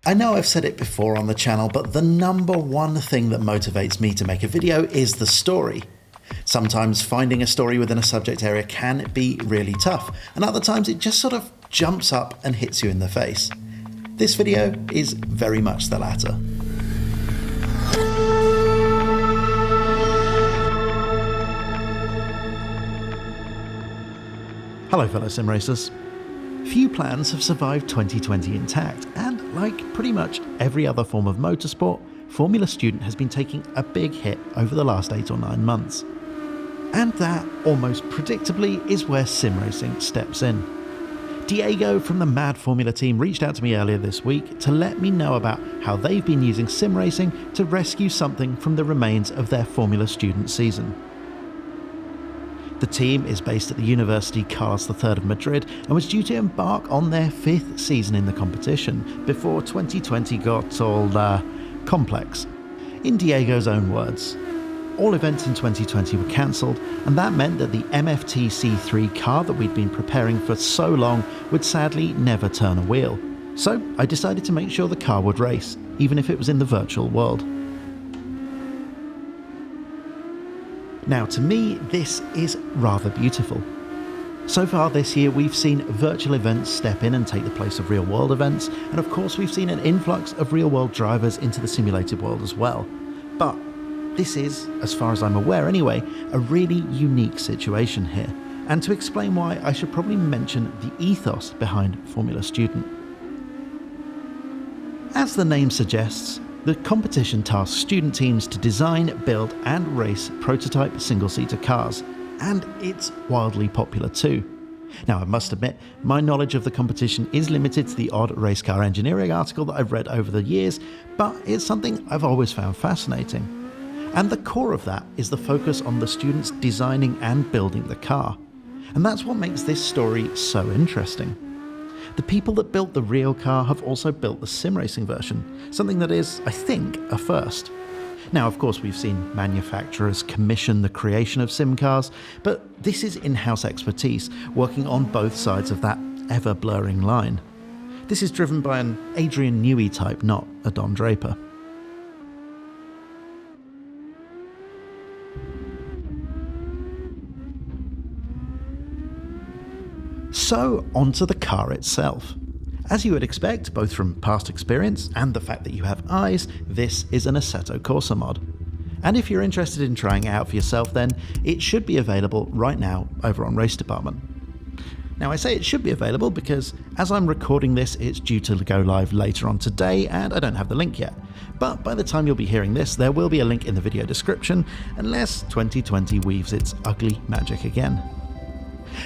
I know I've said it before on the channel, but the number one thing that motivates me to make a video is the story. Sometimes finding a story within a subject area can be really tough, and other times it just sort of jumps up and hits you in the face. This video is very much the latter. Hello fellow sim racers. Few plans have survived 2020 intact, and like pretty much every other form of motorsport, Formula Student has been taking a big hit over the last 8 or 9 months. And that, almost predictably, is where sim racing steps in. Diego from the Mad Formula team reached out to me earlier this week to let me know about how they've been using sim racing to rescue something from the remains of their Formula Student season. The team is based at the University Carlos III of Madrid and was due to embark on their 5th season in the competition before 2020 got all complex. In Diego's own words, all events in 2020 were cancelled, and that meant that the MFT C3 car that we'd been preparing for so long would sadly never turn a wheel. So I decided to make sure the car would race, even if it was in the virtual world. Now, to me, this is rather beautiful. So far this year, we've seen virtual events step in and take the place of real-world events, and of course we've seen an influx of real-world drivers into the simulated world as well. But this is, as far as I'm aware anyway, a really unique situation here. And to explain why, I should probably mention the ethos behind Formula Student. As the name suggests, the competition tasks student teams to design, build and race prototype single-seater cars, and it's wildly popular too. Now, I must admit, my knowledge of the competition is limited to the odd race car engineering article that I've read over the years, but it's something I've always found fascinating. And the core of that is the focus on the students designing and building the car. And that's what makes this story so interesting. The people that built the real car have also built the sim racing version, something that is, I think, a first. Now, of course, we've seen manufacturers commission the creation of sim cars, but this is in-house expertise, working on both sides of that ever-blurring line. This is driven by an Adrian Newey type, not a Don Draper. So, onto the car itself. As you would expect, both from past experience and the fact that you have eyes, this is an Assetto Corsa mod. And if you're interested in trying it out for yourself, then it should be available right now over on Race Department. Now, I say it should be available because as I'm recording this, it's due to go live later on today and I don't have the link yet. But by the time you'll be hearing this, there will be a link in the video description, unless 2020 weaves its ugly magic again.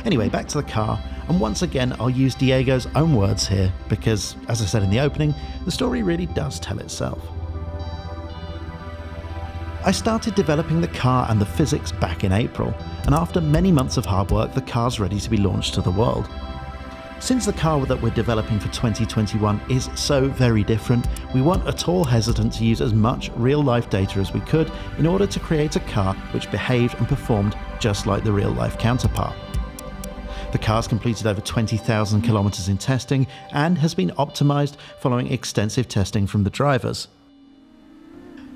Anyway, back to the car, and once again I'll use Diego's own words here because, as I said in the opening, the story really does tell itself. I started developing the car and the physics back in April, and after many months of hard work, the car's ready to be launched to the world. Since the car that we're developing for 2021 is so very different, we weren't at all hesitant to use as much real-life data as we could in order to create a car which behaved and performed just like the real-life counterpart. The car's completed over 20,000 kilometers in testing and has been optimized following extensive testing from the drivers.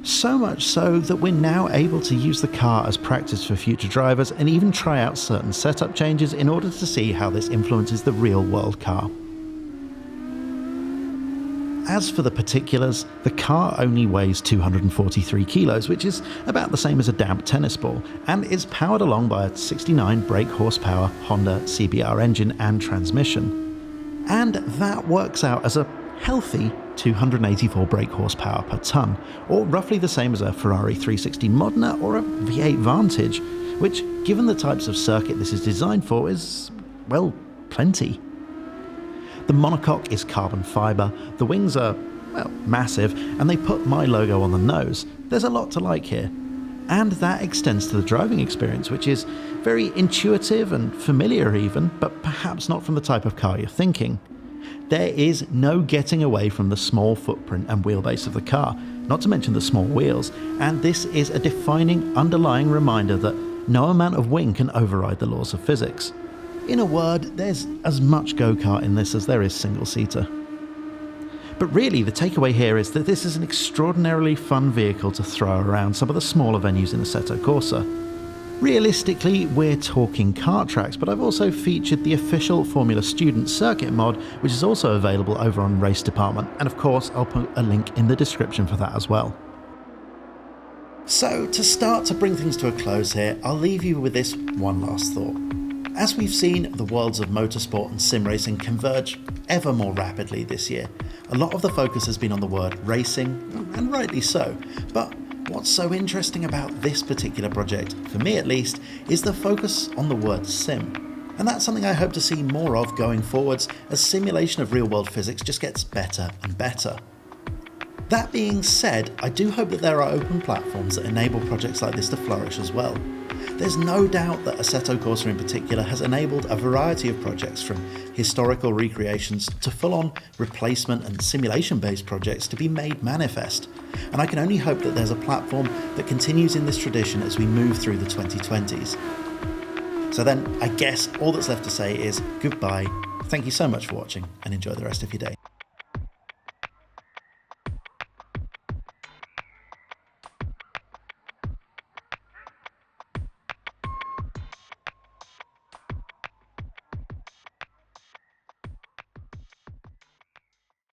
So much so that we're now able to use the car as practice for future drivers and even try out certain setup changes in order to see how this influences the real-world car. As for the particulars, the car only weighs 243 kilos, which is about the same as a damp tennis ball, and is powered along by a 69 brake horsepower Honda CBR engine and transmission. And that works out as a healthy 284 brake horsepower per tonne, or roughly the same as a Ferrari 360 Modena or a V8 Vantage, which, given the types of circuit this is designed for, is, well, plenty. The monocoque is carbon fibre, the wings are, well, massive, and they put my logo on the nose. There's a lot to like here. And that extends to the driving experience, which is very intuitive and familiar even, but perhaps not from the type of car you're thinking. There is no getting away from the small footprint and wheelbase of the car, not to mention the small wheels, and this is a defining underlying reminder that no amount of wing can override the laws of physics. In a word, there's as much go-kart in this as there is single-seater. But really, the takeaway here is that this is an extraordinarily fun vehicle to throw around some of the smaller venues in Assetto Corsa. Realistically, we're talking kart tracks, but I've also featured the official Formula Student Circuit mod, which is also available over on Race Department, and of course I'll put a link in the description for that as well. So to start to bring things to a close here, I'll leave you with this one last thought. As we've seen the worlds of motorsport and sim racing converge ever more rapidly this year, a lot of the focus has been on the word racing, and rightly so, but what's so interesting about this particular project, for me at least, is the focus on the word sim. And that's something I hope to see more of going forwards as simulation of real-world physics just gets better and better. That being said, I do hope that there are open platforms that enable projects like this to flourish as well. There's no doubt that Assetto Corsa in particular has enabled a variety of projects, from historical recreations to full-on replacement and simulation-based projects, to be made manifest. And I can only hope that there's a platform that continues in this tradition as we move through the 2020s. So then, I guess all that's left to say is goodbye, thank you so much for watching, and enjoy the rest of your day.